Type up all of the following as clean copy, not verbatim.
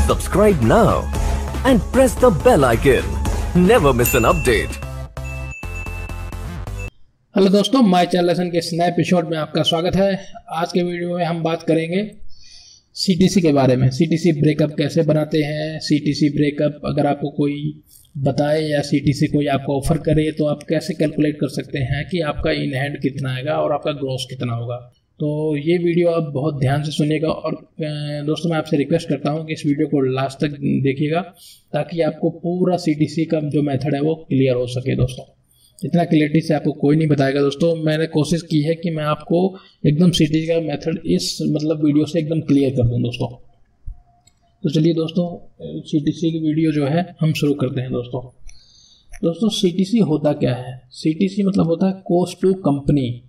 Subscribe now and press the bell icon. Never miss an update. Hello दोस्तों, my channel lesson के इस नए episode में आपका स्वागत है। आज के वीडियो में हम बात करेंगे सीटीसी के बारे में। सीटीसी ब्रेकअप कैसे बनाते हैं, सीटीसी ब्रेकअप अगर आपको कोई बताए या सीटीसी कोई आपको ऑफर करे तो आप कैसे कैलकुलेट कर सकते हैं कि आपका इन हैंड कितना आएगा और आपका ग्रॉस कितना होगा। तो ये वीडियो आप बहुत ध्यान से सुनिएगा और दोस्तों मैं आपसे रिक्वेस्ट करता हूँ कि इस वीडियो को लास्ट तक देखिएगा ताकि आपको पूरा सीटीसी का जो मेथड है वो क्लियर हो सके। दोस्तों इतना क्लियरिटी से आपको कोई नहीं बताएगा। दोस्तों मैंने कोशिश की है कि मैं आपको एकदम सीटीसी का मेथड इस वीडियो से एकदम क्लियर कर दूं दोस्तों। तो चलिए दोस्तों सीटीसी की वीडियो जो है हम शुरू करते हैं। दोस्तों सीटीसी होता क्या है? सीटीसी मतलब होता है कॉस्ट टू कंपनी।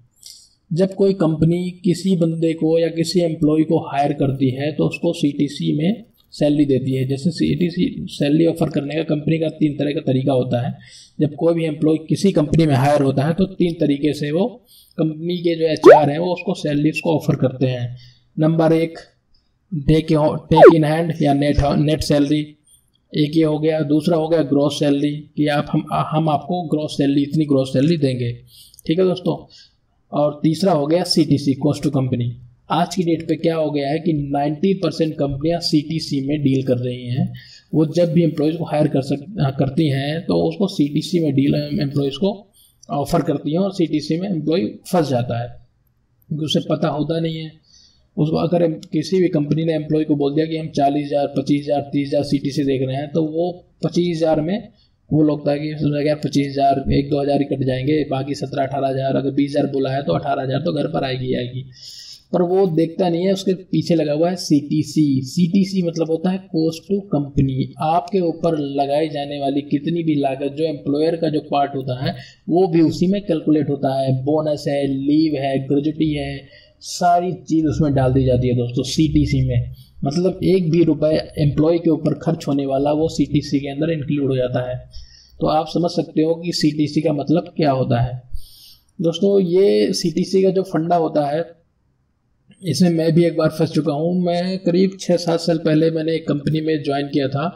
जब कोई कंपनी किसी बंदे को या किसी एम्प्लॉय को हायर करती है तो उसको सीटीसी में सैलरी देती है। जैसे सीटीसी सैलरी ऑफर करने का कंपनी का 3 तरह का तरीका होता है। जब कोई भी एम्प्लॉय किसी कंपनी में हायर होता है तो 3 तरीके से वो कंपनी के जो एचआर हैं वो उसको सैलरी उसको ऑफर करते हैं। नंबर 1 टेक इन हैंड या नेट सैलरी, एक ये हो गया। दूसरा हो गया ग्रॉस सैलरी कि हम आपको ग्रॉस सैलरी इतनी ग्रॉस सैलरी देंगे, ठीक है दोस्तों। और तीसरा हो गया सीटीसी कॉस्ट टू कंपनी। आज की डेट पे क्या हो गया है कि 90% कंपनियां सीटीसी में डील कर रही हैं। वो जब भी एम्प्लॉयज़ को हायर करती हैं तो उसको सीटीसी में डील एम्प्लॉयज़ को ऑफर करती हैं और सीटीसी में एम्प्लॉय फंस जाता है क्योंकि उसे पता होता नहीं है। उसको अगर किसी भी कंपनी ने एम्प्लॉय को बोल दिया कि हम 40,000 25,000 30,000 सीटीसी देख रहे हैं तो वो 25,000 में वो लगता है कि यार 25,000 1-2 हज़ार ही कट जाएंगे, बाकी 17-18,000। अगर 20,000 बोला है तो 18,000 तो घर पर आएगी। पर वो देखता नहीं है, उसके पीछे लगा हुआ है सीटीसी। सीटीसी मतलब होता है कॉस्ट टू कंपनी। आपके ऊपर लगाई जाने वाली कितनी भी लागत जो एम्प्लॉयर का जो पार्ट होता है वो भी उसी में कैलकुलेट होता है। बोनस है, लीव है, ग्रेजुटी है, सारी चीज़ उसमें डाल दी जाती है दोस्तों सीटीसी में। मतलब एक भी रुपए एम्प्लॉय के ऊपर खर्च होने वाला वो सीटीसी के अंदर इंक्लूड हो जाता है। तो आप समझ सकते हो कि सीटीसी का मतलब क्या होता है। दोस्तों ये सीटीसी का जो फंडा होता है इसमें मैं भी एक बार फंस चुका हूँ। मैं करीब 6-7 साल पहले मैंने एक कंपनी में ज्वाइन किया था।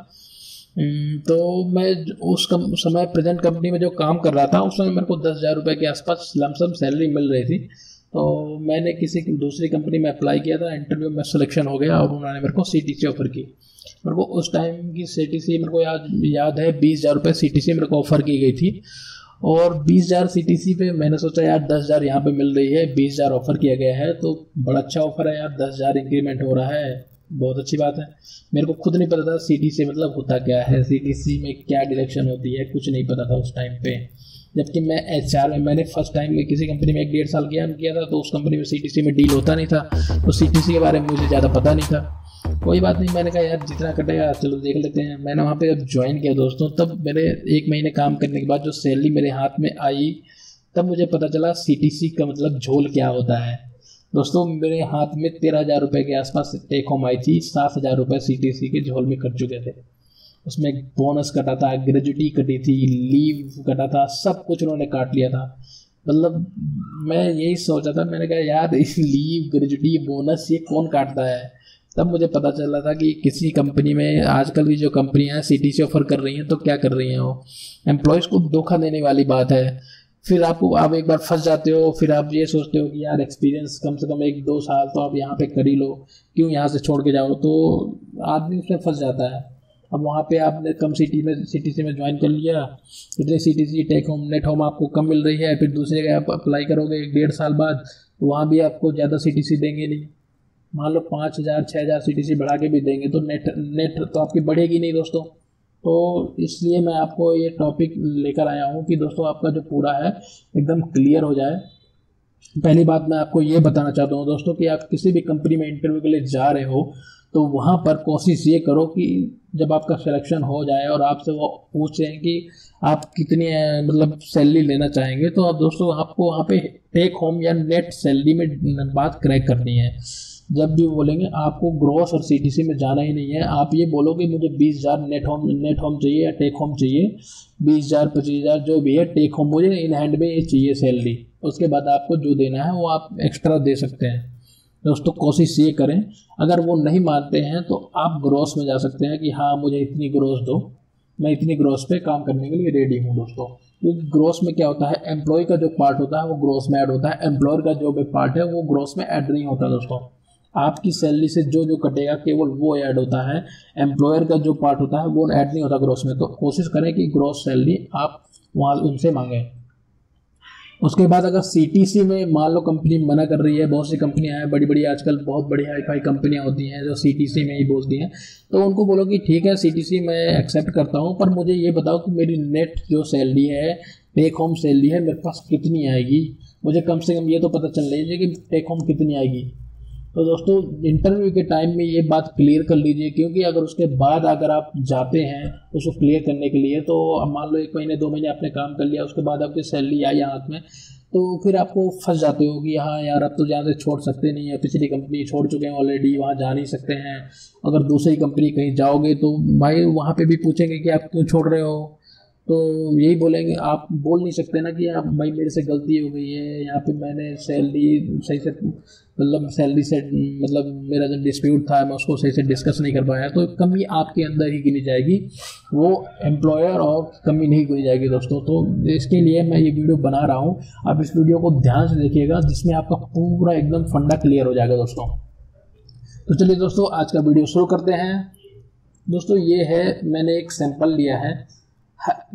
तो मैं उस समय प्रेजेंट कंपनी में जो काम कर रहा था उस समय मेरे को 10,000 रुपये के आसपास लमसम सैलरी मिल रही थी। तो मैंने किसी दूसरी कंपनी में अप्लाई किया था, इंटरव्यू में सिलेक्शन हो गया और उन्होंने मेरे को सीटीसी ऑफर की। मेरे को उस टाइम की सीटीसी मेरे को याद है 20,000 रुपये सीटीसी मेरे को ऑफर की गई थी। और 20,000 सीटीसी पे मैंने सोचा यार 10,000 यहाँ पे मिल रही है, 20,000 ऑफर किया गया है तो बड़ा अच्छा ऑफर है यार, 10,000 इंक्रीमेंट हो रहा है, बहुत अच्छी बात है। मेरे को खुद नहीं पता था सीटीसी मतलब होता क्या है, सीटीसी में क्या डायरेक्शन होती है, कुछ नहीं पता था उस टाइम पे। जबकि मैं एचआर में मैंने फर्स्ट टाइम में किसी कंपनी में 1-1.5 साल किया था तो उस कंपनी में सीटीसी में डील होता नहीं था, तो सीटीसी के बारे में मुझे ज़्यादा पता नहीं था। कोई बात नहीं, मैंने कहा यार जितना कटेगा चलो देख लेते हैं। मैंने वहाँ पे जब ज्वाइन किया दोस्तों तब मेरे 1 महीने काम करने के बाद जो सैलरी मेरे हाथ में आई तब मुझे पता चला सीटीसी का मतलब झोल क्या होता है। दोस्तों मेरे हाथ में 13,000 रुपये के आसपास टेक होम आई थी, 7,000 रुपये सीटीसी के झोल में कट चुके थे। उसमें बोनस कटा था, ग्रेजुटी कटी थी, लीव कटा था, सब कुछ उन्होंने काट लिया था। मतलब मैं यही सोचा था, मैंने कहा यार लीव ग्रेजुटी बोनस ये कौन काटता है। तब मुझे पता चला था कि किसी कंपनी में आजकल की जो कंपनियां हैं सीटीसी ऑफर कर रही हैं तो क्या कर रही हैं वो एम्प्लॉयज़ को धोखा देने वाली बात है। फिर आप एक बार फंस जाते हो, फिर आप ये सोचते हो कि यार एक्सपीरियंस कम से कम 1-2 साल तो आप यहाँ पे कर ही लो, क्यों यहाँ से छोड़ के जाओ, तो आदमी उसमें फंस जाता है। अब वहाँ पे आपने कम सीटीसी में ज्वाइन कर लिया, इतने CTC take home net home आपको कम मिल रही है, फिर दूसरे जगह आप अप्लाई करोगे 1-1.5 साल बाद तो वहाँ भी आपको ज़्यादा सीटीसी देंगे नहीं। मान लो 5,000 6,000 सीटीसी बढ़ा के भी देंगे तो नेट तो आपकी बढ़ेगी नहीं दोस्तों। तो इसलिए मैं आपको ये टॉपिक लेकर आया हूँ कि दोस्तों आपका जो पूरा है एकदम क्लियर हो जाए। पहली बात मैं आपको ये बताना चाहता हूँ दोस्तों कि आप किसी भी कंपनी में इंटरव्यू के लिए जा रहे हो तो वहाँ पर कोशिश ये करो कि जब आपका सिलेक्शन हो जाए और आपसे वो पूछें कि आप कितनी मतलब सैलरी लेना चाहेंगे तो आप दोस्तों आपको वहाँ पे टेक होम या नेट सैलरी में बात क्रैक करनी है। जब भी बोलेंगे आपको ग्रॉस और सीटीसी में जाना ही नहीं है, आप ये बोलोगे मुझे 20,000 नेट होम चाहिए या टेक होम चाहिए, 20,000 25,000 जो भी है टेक होम मुझे इन हैंड में ये चाहिए सैलरी। उसके बाद आपको जो देना है वो आप एक्स्ट्रा दे सकते हैं। दोस्तों कोशिश ये करें, अगर वो नहीं मानते हैं तो आप ग्रोस में जा सकते हैं कि हाँ मुझे इतनी ग्रोस दो, मैं इतनी ग्रोस पे काम करने के लिए रेडी हूँ दोस्तों। क्योंकि ग्रोस में क्या होता है, एम्प्लॉय का जो पार्ट होता है वो ग्रोस में ऐड होता है, एम्प्लॉयर का जो भी पार्ट है वो ग्रोस में ऐड नहीं होता दोस्तों। आपकी सैलरी से जो जो कटेगा केवल वो ऐड होता है, एम्प्लॉयर का जो पार्ट होता है वो ऐड नहीं होता ग्रोस में। तो कोशिश करें कि ग्रोस सैलरी आप वहाँ उनसे मांगें। उसके बाद अगर सीटीसी में मान लो कंपनी मना कर रही है, बहुत सी कंपनियां हैं बड़ी बड़ी, आजकल बहुत बड़ी हाई फाई कंपनियां होती हैं जो सीटीसी में ही बोलती हैं, तो उनको बोलो कि ठीक है सीटीसी मैं एक्सेप्ट करता हूं, पर मुझे ये बताओ कि मेरी नेट जो सैलरी है, टेक होम सैलरी है, मेरे पास कितनी आएगी, मुझे कम से कम ये तो पता चल लीजिए कि टेक होम कितनी आएगी। तो दोस्तों इंटरव्यू के टाइम में ये बात क्लियर कर लीजिए, क्योंकि अगर उसके बाद अगर आप जाते हैं उसको क्लियर करने के लिए, तो अब मान लो 1 महीने 2 महीने आपने काम कर लिया, उसके बाद आपकी सैलरी आई हाथ में, तो फिर आपको फंस जाते हो कि हाँ यार अब तो यहाँ से छोड़ सकते नहीं है, पिछली कंपनी छोड़ चुके हैं ऑलरेडी, वहाँ जा नहीं सकते हैं। अगर दूसरी कंपनी कहीं जाओगे तो भाई वहाँ पे भी पूछेंगे कि आप क्यों छोड़ रहे हो, तो यही बोलेंगे, आप बोल नहीं सकते ना कि आप भाई मेरे से गलती हो गई है, यहाँ पे मैंने सैलरी सही से मतलब सैलरी से मतलब मेरा जो डिस्प्यूट था मैं उसको सही से डिस्कस नहीं कर पाया, तो कमी आपके अंदर ही गिनी जाएगी, वो एम्प्लॉयर और कमी नहीं गिनी जाएगी दोस्तों। तो इसके लिए मैं ये वीडियो बना रहा हूँ, आप इस वीडियो को ध्यान से देखिएगा जिसमें आपका पूरा एकदम फंडा क्लियर हो जाएगा दोस्तों। तो चलिए दोस्तों आज का वीडियो शुरू करते हैं। दोस्तों ये है, मैंने एक सैंपल लिया है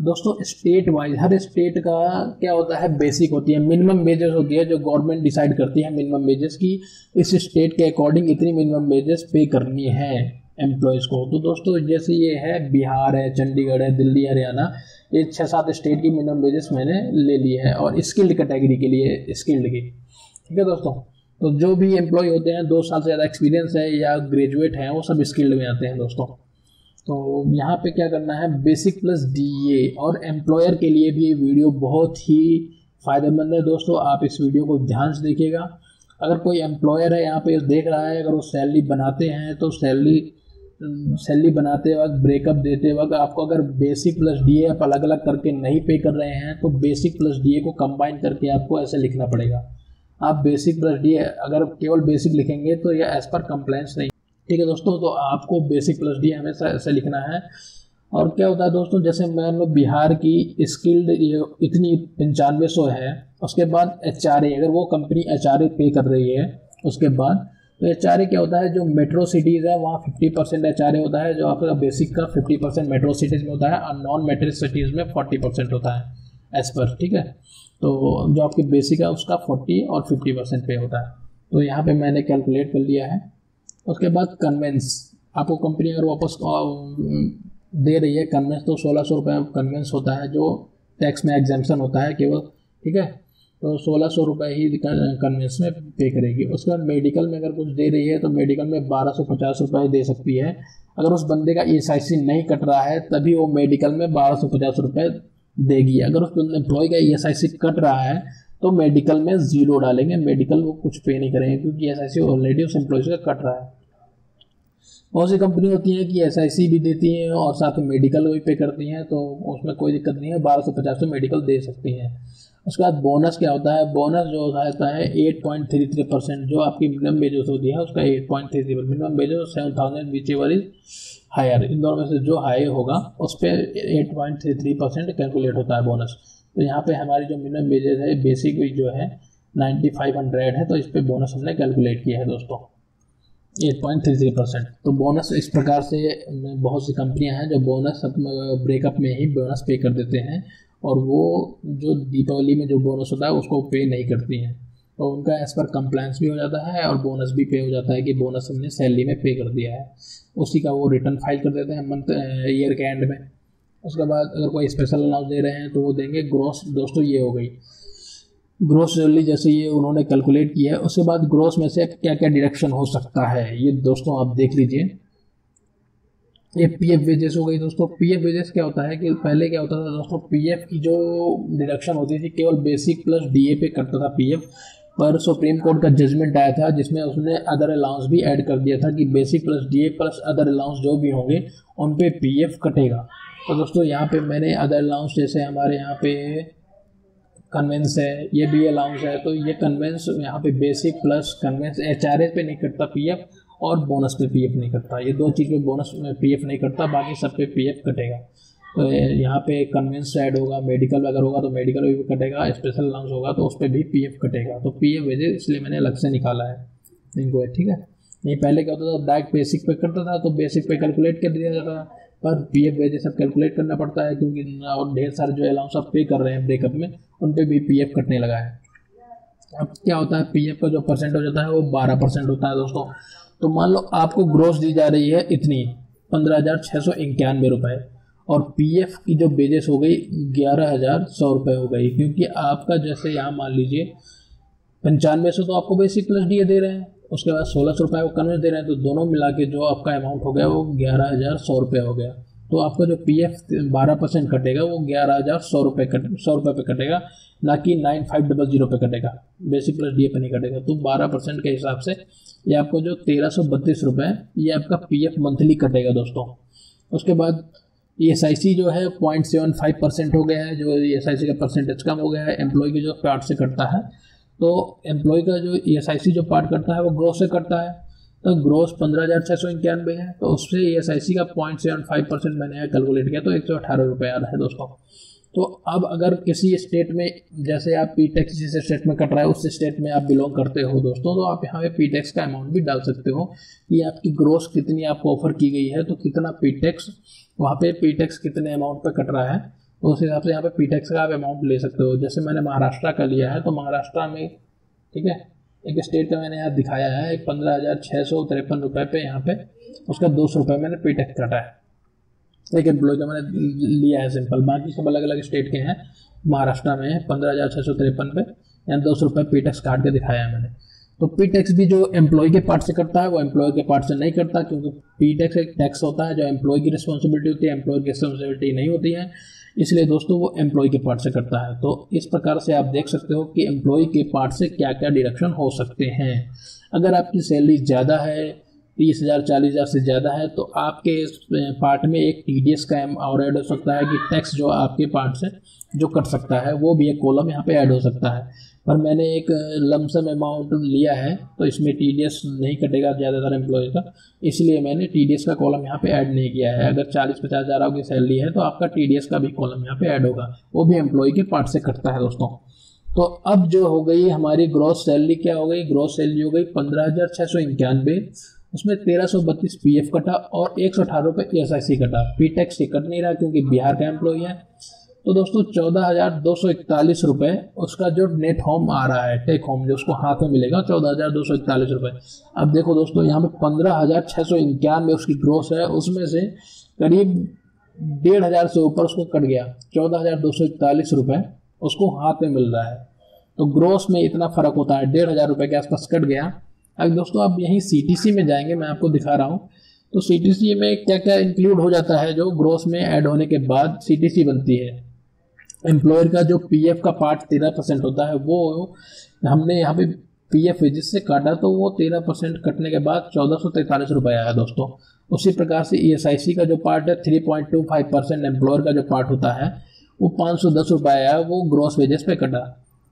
दोस्तों, स्टेट वाइज हर स्टेट का क्या होता है, बेसिक होती है, मिनिमम वेजेस होती है जो गवर्नमेंट डिसाइड करती है मिनिमम वेजेस की, इस स्टेट के अकॉर्डिंग इतनी मिनिमम वेजेस पे करनी है एम्प्लॉयज़ को। तो दोस्तों जैसे ये है बिहार है, चंडीगढ़ है, दिल्ली, हरियाणा, ये 6-7 स्टेट की मिनिमम वेजेस मैंने ले ली है, और स्किल्ड कैटेगरी के लिए स्किल्ड की, ठीक है दोस्तों। तो जो भी एम्प्लॉय होते हैं 2 साल से ज़्यादा एक्सपीरियंस है या ग्रेजुएट हैं वो सब स्किल्ड में आते हैं दोस्तों। तो यहाँ पे क्या करना है, बेसिक प्लस डीए, और एम्प्लॉयर के लिए भी ये वीडियो बहुत ही फ़ायदेमंद है दोस्तों, आप इस वीडियो को ध्यान से देखिएगा। अगर कोई एम्प्लॉयर है यहाँ पे देख रहा है, अगर वो सैलरी बनाते हैं तो सैलरी बनाते वक्त, ब्रेकअप देते वक्त आपको अगर बेसिक प्लस डीए आप अलग अलग करके नहीं पे कर रहे हैं तो बेसिक प्लस डीए को कंबाइन करके आपको ऐसे लिखना पड़ेगा। आप बेसिक प्लस डीए अगर केवल बेसिक लिखेंगे तो यह एज पर कंप्लायंस नहीं, ठीक है दोस्तों। तो आपको बेसिक प्लस डी हमेशा ऐसे लिखना है। और क्या होता है दोस्तों, जैसे मान लो बिहार की स्किल्ड इतनी 9500 है, उसके बाद एचआरए, अगर वो कंपनी एचआरए पे कर रही है उसके बाद, तो एचआरए क्या होता है, जो मेट्रो सिटीज़ है वहाँ 50% एचआरए होता है, जो आपका बेसिक का 50% मेट्रो सिटीज़ में होता है, और नॉन मेट्रो सिटीज़ में 40% होता है एज पर, ठीक है। तो जो आपकी बेसिक है उसका 40 और 50% पे होता है। तो यहाँ पे मैंने कैलकुलेट कर लिया है। उसके बाद कन्वेंस, आपको कंपनी अगर वापस दे रही है कन्वेंस, तो 1600 रुपये कन्वेंस होता है जो टैक्स में एग्जाम्पशन होता है केवल, ठीक है। तो 1600 रुपये ही कन्वेंस में पे करेगी। उसके बाद मेडिकल में अगर कुछ दे रही है तो मेडिकल में 1250 रुपये दे सकती है। अगर उस बंदे का ESIC नहीं कट रहा है तभी वो मेडिकल में 1250 रुपये देगी। अगर उस एम्प्लॉय का ESIC कट रहा है तो मेडिकल में 0 डालेंगे, मेडिकल वो कुछ पे नहीं करेंगे क्योंकि ESIC ऑलरेडी उस एम्प्लॉय से कट रहा है। बहुत सी कंपनी होती है कि ESIC भी देती हैं और साथ में मेडिकल भी पे करती हैं, तो उसमें कोई दिक्कत नहीं है, 1250 में मेडिकल दे सकती हैं। उसके बाद बोनस क्या होता है, बोनस जो होता है 8.33%, जो आपकी मिनिमम वेजेस होती है उसका 8.33%, minimum wages 7000 which ever is higher, इन दोनों में से जो हाई होगा उस पर 8.33% कैलकुलेट होता है बोनस। तो यहाँ पे हमारी जो मिनिमम वेजेस है बेसिक जो है 9500 है, तो इस पर बोनस हमने कैलकुलेट किया है दोस्तों 8.33%। तो बोनस इस प्रकार से बहुत सी कंपनियां हैं जो बोनस ब्रेकअप में ही बोनस पे कर देते हैं, और वो जो दीपावली में जो बोनस होता है उसको पे नहीं करती हैं, तो उनका एज पर कंप्लायंस भी हो जाता है और बोनस भी पे हो जाता है कि बोनस हमने सैलरी में पे कर दिया है, उसी का वो रिटर्न फाइल कर देते हैं मंथ ईयर के एंड में। उसके बाद अगर कोई स्पेशल अलाउंस दे रहे हैं तो वो देंगे ग्रॉस। दोस्तों ये हो गई ग्रोस सैलरी, जैसे ये उन्होंने कैलकुलेट किया है। उसके बाद ग्रोस में से क्या क्या डिडक्शन हो सकता है ये दोस्तों आप देख लीजिए। ये पीएफ वेजेस हो गई दोस्तों। पीएफ वेजेस क्या होता है कि पहले क्या होता था दोस्तों, पीएफ की जो डिडक्शन होती थी केवल बेसिक प्लस डीए पे करता था पीएफ, पर सुप्रीम कोर्ट का जजमेंट आया था जिसमें उसने अदर अलाउंस भी ऐड कर दिया था कि basic plus DA plus other allowance जो भी होंगे उन पे पीएफ कटेगा। तो दोस्तों यहाँ पे मैंने अदर अलाउंस, जैसे हमारे यहाँ पे कन्वेंस है, ये भी अलाउंस है। तो ये कन्वेंस यहाँ पे बेसिक प्लस कन्वेंस HRA पे नहीं कटता पीएफ, और बोनस पे पीएफ नहीं कटता। ये दो चीज़ पे बोनस में पीएफ नहीं कटता, बाकी सब पे पीएफ कटेगा। तो यहाँ पे कन्वेंस ऐड होगा, मेडिकल अगर होगा तो मेडिकल भी कटेगा, स्पेशल अलाउंस होगा तो उस पर भी पीएफ कटेगा। तो पीएफ वेजेस इसलिए मैंने अलग से निकाला है इनको, ठीक है। नहीं पहले क्या होता था, डायरेक्ट बेसिक पे करता था तो बेसिक पे कैलकुलेट कर दिया जाता था, पर पीएफ वेजेस सब कैलकुलेट करना पड़ता है, क्योंकि और ढेर सारे जो अलाउंस आप पे कर रहे हैं ब्रेकअप में उन पर भी पीएफ कटने लगा है। अब क्या होता है, पीएफ का जो परसेंट हो जाता है वो 12% होता है दोस्तों। तो मान लो आपको ग्रोस दी जा रही है इतनी 15,691 रुपये, और पीएफ की जो बेजेस हो गई 11,100 रुपये हो गई, क्योंकि आपका जैसे यहाँ मान लीजिए 9500 तो आपको बेसिक प्लस डीए दे रहे हैं, उसके बाद 1600 रुपये वो कन्वेंस दे रहे हैं, तो दोनों मिला के जो आपका अमाउंट हो गया वो 11,100 रुपये हो गया। तो आपका जो पीएफ 12% कटेगा वो 11,100 रुपये पे कटेगा, ना कि 9,500 पे कटेगा, बेसिक प्लस डीए पे नहीं कटेगा। तो 12% के हिसाब से ये आपको जो 1,332 रुपये ये आपका पीएफ मंथली कटेगा दोस्तों। उसके बाद ESIC जो है 0.75% हो गया है, जो ESIC का परसेंटेज कम हो गया है, एम्प्लॉय के जो पार्ट से कटता है। तो एम्प्लॉय का जो ESIC जो पार्ट करता है वो ग्रोस से करता है, तो ग्रोस 15,691 है, तो उससे ESIC का 0.75% मैंने कैलकुलेट किया तो 118 रुपये आ रहा है दोस्तों। तो अब अगर किसी स्टेट में, जैसे आप पीटैक्स जिस स्टेट में कट रहा है उस स्टेट में आप बिलोंग करते हो दोस्तों, तो आप यहाँ पे पीटैक्स का अमाउंट भी डाल सकते हो कि आपकी ग्रोस कितनी आपको ऑफर की गई है, तो कितना पीटैक्स वहाँ पे पीटैक्स कितने अमाउंट पे कट रहा है, तो उस हिसाब से यहाँ पे पीटैक्स का आप अमाउंट ले सकते हो। जैसे मैंने महाराष्ट्र का लिया है, तो महाराष्ट्र में ठीक है एक स्टेट का मैंने यहाँ दिखाया है, 15,653 रुपये पे यहाँ पे उसका 200 रुपये मैंने पीटैक्स काटा है, एक एम्प्लॉय का मैंने लिया है सिंपल। बाकी सब अलग अलग स्टेट के हैं, महाराष्ट्र में है 15,653 पे यहाँ 200 रुपये पीटैक्स काट के दिखाया है मैंने। तो पीटैक्स भी जो एम्प्लॉय के पार्ट से करता है वो एम्प्लॉय के पार्ट से नहीं करता, क्योंकि पीटैक्स एक टैक्स होता है जो एम्प्लॉय की रिस्पॉन्सिबिलिटी होती है, एम्प्लॉय की रिस्पॉन्सिबिलिटी नहीं होती है, इसलिए दोस्तों वो एम्प्लॉय के पार्ट से करता है। तो इस प्रकार से आप देख सकते हो कि एम्प्लॉय के पार्ट से क्या क्या डिडक्शन हो सकते हैं। अगर आपकी सैलरी ज़्यादा है, 30,000 40,000 से ज़्यादा है, तो आपके इस पार्ट में एक TDS का और ऐड हो सकता है कि टैक्स जो आपके पार्ट से जो कट सकता है वो भी एक कॉलम यहाँ पे ऐड हो सकता है। पर मैंने एक लमसम अमाउंट लिया है तो इसमें TDS नहीं कटेगा ज़्यादातर एम्प्लॉय का, इसलिए मैंने TDS का कॉलम यहाँ पे ऐड नहीं किया है। अगर 40-50 हज़ार की सैलरी है तो आपका TDS का भी कॉलम यहाँ पे ऐड होगा, वो भी एम्प्लॉय के पार्ट से कटता है दोस्तों। तो अब जो हो गई हमारी ग्रॉस सैलरी, क्या हो गई, ग्रॉस सैलरी हो गई 15,691, उसमें 1,332 पीएफ कटा और 118 रुपये ESIC कटा। पीटैक्स से कट नहीं रहा क्योंकि बिहार का एम्प्लॉय है। तो दोस्तों 14,241 रुपये उसका जो नेट होम आ रहा है, टेक होम जो उसको हाथ में मिलेगा 14,241 रुपये। अब देखो दोस्तों यहाँ पे 15,691 उसकी ग्रोस है, उसमें से करीब 1,500 से ऊपर उसको कट गया, 14,241 रुपये उसको हाथ में मिल रहा है। तो ग्रोस में इतना फर्क होता है, 1,500 रुपये के आसपास कट गया। अब दोस्तों आप यहीं CTC में जाएंगे, मैं आपको दिखा रहा हूँ। तो CTC में क्या क्या इंक्लूड हो जाता है, जो ग्रोस में ऐड होने के बाद CTC बनती है। एम्प्लॉयर का जो पीएफ का पार्ट 13% होता है, वो हमने यहाँ पे पीएफ वेजेस से काटा, तो वो 13% कटने के बाद 1,443 रुपये आया दोस्तों। उसी प्रकार से ESIC का जो पार्ट है 3.25% एम्प्लॉयर का जो पार्ट होता है वो 510 रुपये आया, वो ग्रॉस वेजेस पे कटा,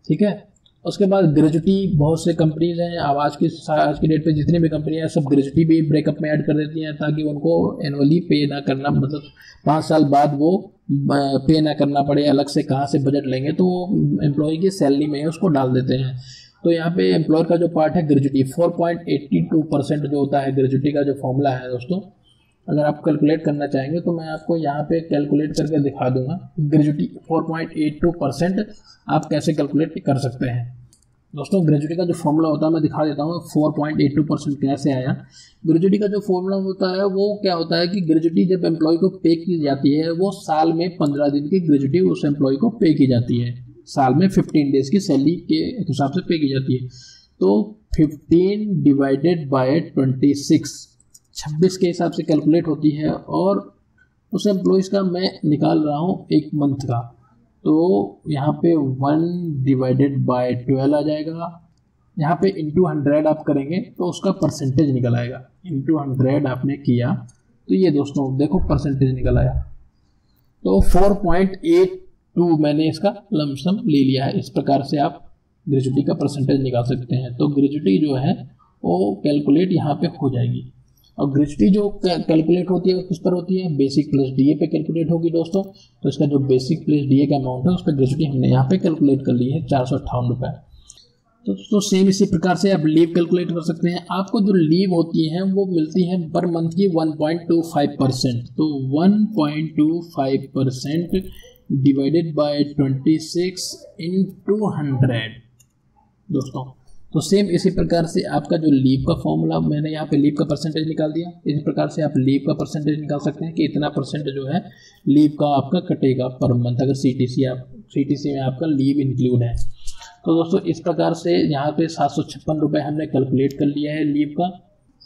ठीक है। उसके बाद ग्रेजुटी, बहुत से कंपनीज हैं, अब आज की डेट पे जितनी भी कंपनी है सब ग्रेजुटी भी ब्रेकअप में ऐड कर देती हैं, ताकि उनको एनुअली पे ना करना, मतलब 5 साल बाद वो पे ना करना पड़े, अलग से कहाँ से बजट लेंगे, तो वो एम्प्लॉय की सैलरी में उसको डाल देते हैं। तो यहाँ पे एम्प्लॉयर का जो पार्ट है ग्रेजुटी 4.82% जो होता है, ग्रेजुटी का जो फॉर्मूला है दोस्तों, अगर आप कैलकुलेट करना चाहेंगे तो मैं आपको यहाँ पे कैलकुलेट करके दिखा दूंगा। ग्रेजुटी 4.82% आप कैसे कैलकुलेट कर सकते हैं दोस्तों। ग्रेजुटी का जो फॉर्मूला होता है मैं दिखा देता हूँ, 4.82% कैसे आया। ग्रेजुटी का जो फॉर्मूला होता है वो क्या होता है कि ग्रेजुटी जब एम्प्लॉय को पे की जाती है, वो साल में 15 दिन की ग्रेजुटी उस एम्प्लॉय को पे की जाती है, साल में 15 डेज की सैलरी के हिसाब से पे की जाती है। तो 15 डिवाइडेड बाय 26 के हिसाब से कैलकुलेट होती है, और उस एम्प्लॉयज़ का मैं निकाल रहा हूँ एक मंथ का, तो यहाँ पे 1 डिवाइडेड बाय 12 आ जाएगा। यहाँ पे इंटू 100 आप करेंगे तो उसका परसेंटेज निकल आएगा। इंटू 100 आपने किया तो ये दोस्तों देखो परसेंटेज निकल आया, तो 4.8 2 मैंने इसका लमसम ले लिया है। इस प्रकार से आप ग्रेजुटी का परसेंटेज निकाल सकते हैं। तो ग्रेजुटी जो है वो कैलकुलेट यहाँ पे हो जाएगी। और ग्रेजुटी जो कैलकुलेट होती है वो किस पर होती है, बेसिक प्लस डीए पे कैलकुलेट होगी दोस्तों। तो इसका जो बेसिक प्लस डीए का अमाउंट है उस पर ग्रेजुटी हमने यहाँ पे कैलकुलेट कर ली है 458 रुपये। तो सेम इसी प्रकार से आप लीव कैलकुलेट कर सकते हैं। आपको जो लीव होती है वो मिलती है पर मंथ की 1.25%। तो 1.25% डिवाइडेड बाय 26 into 100 दोस्तों। तो सेम इसी प्रकार से आपका जो लीव का फॉर्मूला मैंने यहाँ पे लीव का परसेंटेज निकाल दिया। इसी प्रकार से आप लीव का परसेंटेज निकाल सकते हैं कि इतना परसेंट जो है लीव का आपका कटेगा पर मंथ, अगर सीटीसी में आपका लीव इंक्लूड है। तो दोस्तों इस प्रकार से यहाँ पे 756 रुपये हमने कैलकुलेट कर लिया है लीव का।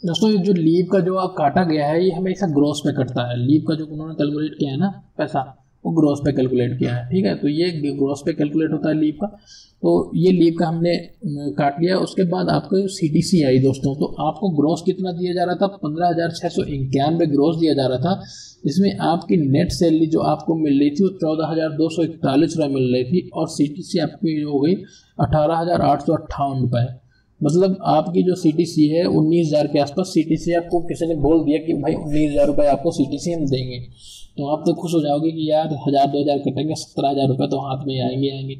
दोस्तों जो लीव का जो काटा गया है ये हमेशा ग्रॉस पे कटता है। लीव का जो उन्होंने कैलकुलेट किया है ना पैसा, वो ग्रॉस पे कैलकुलेट किया है, ठीक है। तो ये ग्रॉस पे कैलकुलेट होता है लीव का। तो ये लीव का हमने काट लिया। उसके बाद आपको सीटीसी आई दोस्तों। तो आपको ग्रॉस कितना दिया जा रहा था, 15,691 ग्रॉस दिया जा रहा था। इसमें आपकी नेट सैलरी जो आपको मिल रही थी वो 14,241 रुपये मिल रही थी और सीटीसी आपकी हो गई 18,858 रुपये। मतलब आपकी जो सीटीसी है 19,000 के आसपास सीटीसी आपको किसी ने बोल दिया कि भाई 19,000 रुपये आपको सीटीसी हम देंगे। तो आप तो खुश हो जाओगे कि यार 1,000-2,000 कटेंगे, 17,000 रुपये तो हाथ में आएंगे।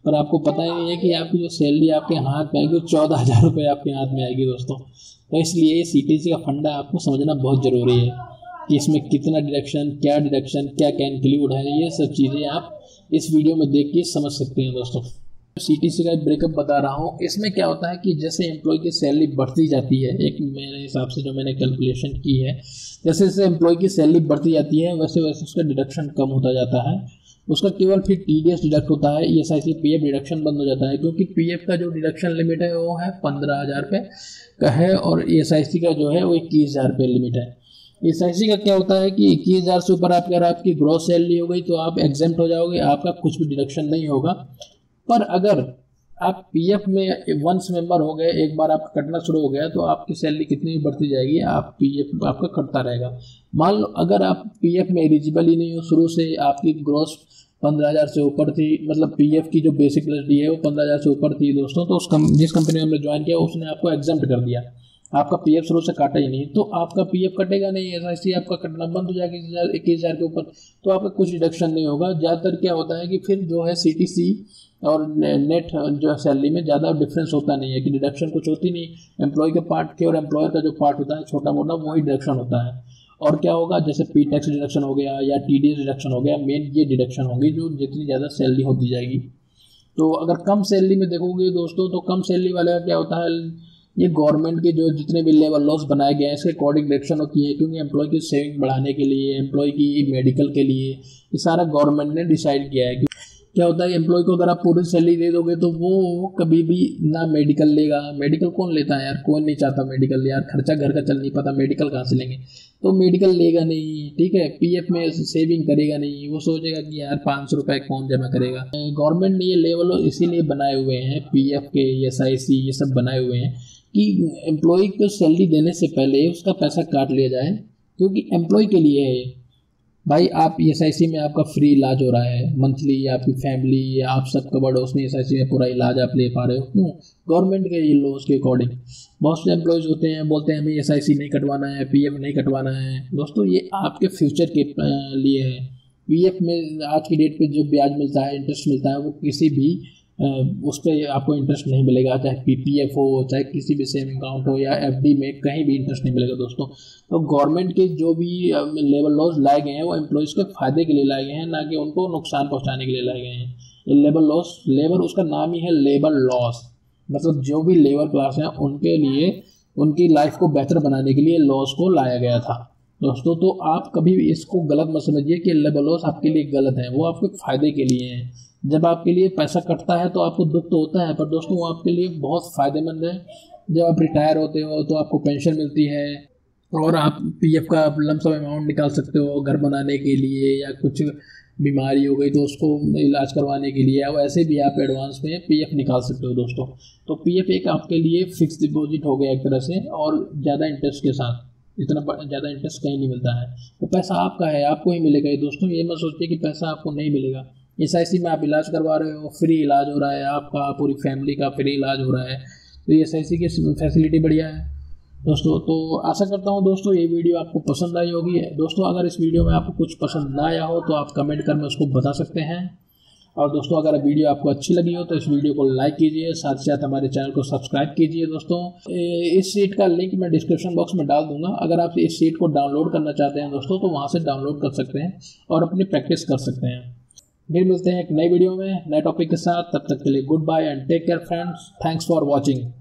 पर आपको पता ही नहीं है कि आपकी जो सैलरी आपके हाथ में आएगी वो 14,000 रुपये आपके हाथ में आएगी दोस्तों। तो इसलिए ये सीटीसी का फंडा आपको समझना बहुत ज़रूरी है कि इसमें कितना डिडक्शन, क्या इंक्लूड है। ये सब चीज़ें आप इस वीडियो में देख के समझ सकते हैं दोस्तों। सीटीसी का ब्रेकअप बता रहा हूँ। इसमें क्या होता है कि जैसे एम्प्लॉय की सैलरी बढ़ती जाती है, एक मेरे हिसाब से जो मैंने कैलकुलेशन की है, जैसे जैसे एम्प्लॉय की सैलरी बढ़ती जाती है वैसे वैसे उसका डिडक्शन कम होता जाता है। उसका केवल फिर टीडीएस डिडक्ट होता है, ईएसआईसी पीएफ डिडक्शन बंद हो जाता है। क्योंकि पीएफ का जो डिडक्शन लिमिट है वो है 15,000 रुपये का है और ईएसआईसी का जो है वो 21,000 रुपये लिमिट है। ईएसआईसी का क्या होता है कि 21,000 से ऊपर अगर आपकी ग्रॉस सैलरी हो गई तो आप एग्जेम्प्ट हो जाओगे, आपका कुछ भी डिडक्शन नहीं होगा। पर अगर आप पीएफ में वंस मेंबर हो गए, एक बार आपका कटना शुरू हो गया तो आपकी सैलरी कितनी भी बढ़ती जाएगी, आप पीएफ आपका कटता रहेगा। मान लो अगर आप पीएफ में एलिजिबल ही नहीं हो, शुरू से आपकी ग्रॉस 15,000 से ऊपर थी, मतलब पीएफ की जो बेसिक प्लस डी है वो 15,000 से ऊपर थी दोस्तों, तो जिस कंपनी में हमने ज्वाइन किया उसने आपको एग्जेम्प्ट कर दिया, आपका पीएफ शुरू से काटा ही नहीं, तो आपका पीएफ कटेगा नहीं, एसआईसी आपका कटना बंद हो जाएगा 21,000 के ऊपर, तो आपका कुछ डिडक्शन नहीं होगा। ज़्यादातर क्या होता है कि फिर जो है सीटीसी और नेट जो सैलरी में ज़्यादा डिफरेंस होता नहीं है कि डिडक्शन कुछ होती नहीं। एम्प्लॉय के पार्ट के और एम्प्लॉयर का जो पार्ट होता है छोटा मोटा वही डिडक्शन होता है। और क्या होगा, जैसे पी टैक्स डिडक्शन हो गया या टीडीएस डिडक्शन हो गया, मेन ये डिडक्शन होगी जो जितनी ज़्यादा सैलरी होती जाएगी। तो अगर कम सैलरी में देखोगे दोस्तों तो कम सैलरी वाले का क्या होता है, ये गवर्नमेंट के जो जितने भी लेवल लॉस बनाए गए हैं इसके अकॉर्डिंग डिडक्शन होती है, क्योंकि एम्प्लॉय की सेविंग बढ़ाने के लिए, एम्प्लॉय की मेडिकल के लिए ये सारा गवर्नमेंट ने डिसाइड किया है। क्या होता है एम्प्लॉय को अगर आप पूरी सैलरी दे दोगे तो वो कभी भी ना मेडिकल लेगा। मेडिकल कौन लेता है यार, कौन नहीं चाहता मेडिकल, यार खर्चा घर का चल नहीं पाता, मेडिकल कहाँ से लेंगे, तो मेडिकल लेगा नहीं, ठीक है। पीएफ में सेविंग करेगा नहीं, वो सोचेगा कि यार 500 रुपये कौन जमा करेगा। गवर्नमेंट ने ये लेवल इसीलिए बनाए हुए हैं, पीएफ के एसआईसी ये सब बनाए हुए हैं कि एम्प्लॉय को सैलरी देने से पहले उसका पैसा काट लिया जाए, क्योंकि एम्प्लॉय के लिए है भाई। आप एसआईसी में आपका फ्री इलाज हो रहा है मंथली, आपकी फैमिली आप सब कवर्ड हो उसमें, एसआईसी में पूरा इलाज आप ले पा रहे हो, क्यों, गवर्नमेंट के ये लॉस के अकॉर्डिंग। बहुत से एम्प्लॉयज़ होते हैं बोलते हैं हमें एसआईसी नहीं कटवाना है, पीएफ नहीं कटवाना है। दोस्तों ये आपके फ्यूचर के लिए है। पीएफ में आज की डेट पे जो ब्याज मिलता है, इंटरेस्ट मिलता है, वो किसी भी उस पर आपको इंटरेस्ट नहीं मिलेगा, चाहे पीपीएफ हो, चाहे किसी भी सेविंग अकाउंट हो या एफडी में, कहीं भी इंटरेस्ट नहीं मिलेगा दोस्तों। तो गवर्नमेंट के जो भी लेबर लॉस लाए गए हैं वो एम्प्लॉयज़ के फायदे के लिए लाए गए हैं, ना कि उनको नुकसान पहुंचाने के लिए लाए गए हैं। ये लेबर लॉस, लेबर उसका नाम ही है लेबर लॉस, मतलब जो भी लेबर क्लास है उनके लिए, उनकी लाइफ को बेहतर बनाने के लिए लॉस को लाया गया था दोस्तों। तो आप कभी भी इसको गलत मत समझिए कि लेबर लॉस आपके लिए गलत है, वो आपके फायदे के लिए है। जब आपके लिए पैसा कटता है तो आपको दुख तो होता है, पर दोस्तों वो आपके लिए बहुत फ़ायदेमंद है। जब आप रिटायर होते हो तो आपको पेंशन मिलती है और आप पीएफ का लमसम अमाउंट निकाल सकते हो घर बनाने के लिए, या कुछ बीमारी हो गई तो उसको इलाज करवाने के लिए, या वैसे भी आप एडवांस में पीएफ निकाल सकते हो दोस्तों। तो पीएफ एक आपके लिए फिक्स डिपॉजिट हो गया एक तरह से, और ज़्यादा इंटरेस्ट के साथ, इतना ज़्यादा इंटरेस्ट कहीं नहीं मिलता है। वो पैसा आपका है, आपको ही मिलेगा। ये दोस्तों ये मत सोचिए कि पैसा आपको नहीं मिलेगा, SIC में आप इलाज करवा रहे हो, फ्री इलाज हो रहा है आपका, पूरी फैमिली का फ्री इलाज हो रहा है, तो ये SIC की फैसिलिटी बढ़िया है दोस्तों। तो आशा करता हूँ दोस्तों ये वीडियो आपको पसंद आई होगी। दोस्तों अगर इस वीडियो में आपको कुछ पसंद ना आया हो तो आप कमेंट कर में उसको बता सकते हैं। और दोस्तों अगर वीडियो आपको अच्छी लगी हो तो इस वीडियो को लाइक कीजिए, साथ ही साथ हमारे चैनल को सब्सक्राइब कीजिए। दोस्तों इस सीट का लिंक मैं डिस्क्रिप्शन बॉक्स में डाल दूंगा, अगर आप इस सीट को डाउनलोड करना चाहते हैं दोस्तों तो वहाँ से डाउनलोड कर सकते हैं और अपनी प्रैक्टिस कर सकते हैं। फिर मिलते हैं एक नई वीडियो में नए टॉपिक के साथ, तब तक के लिए goodbye and take care friends. Thanks for watching.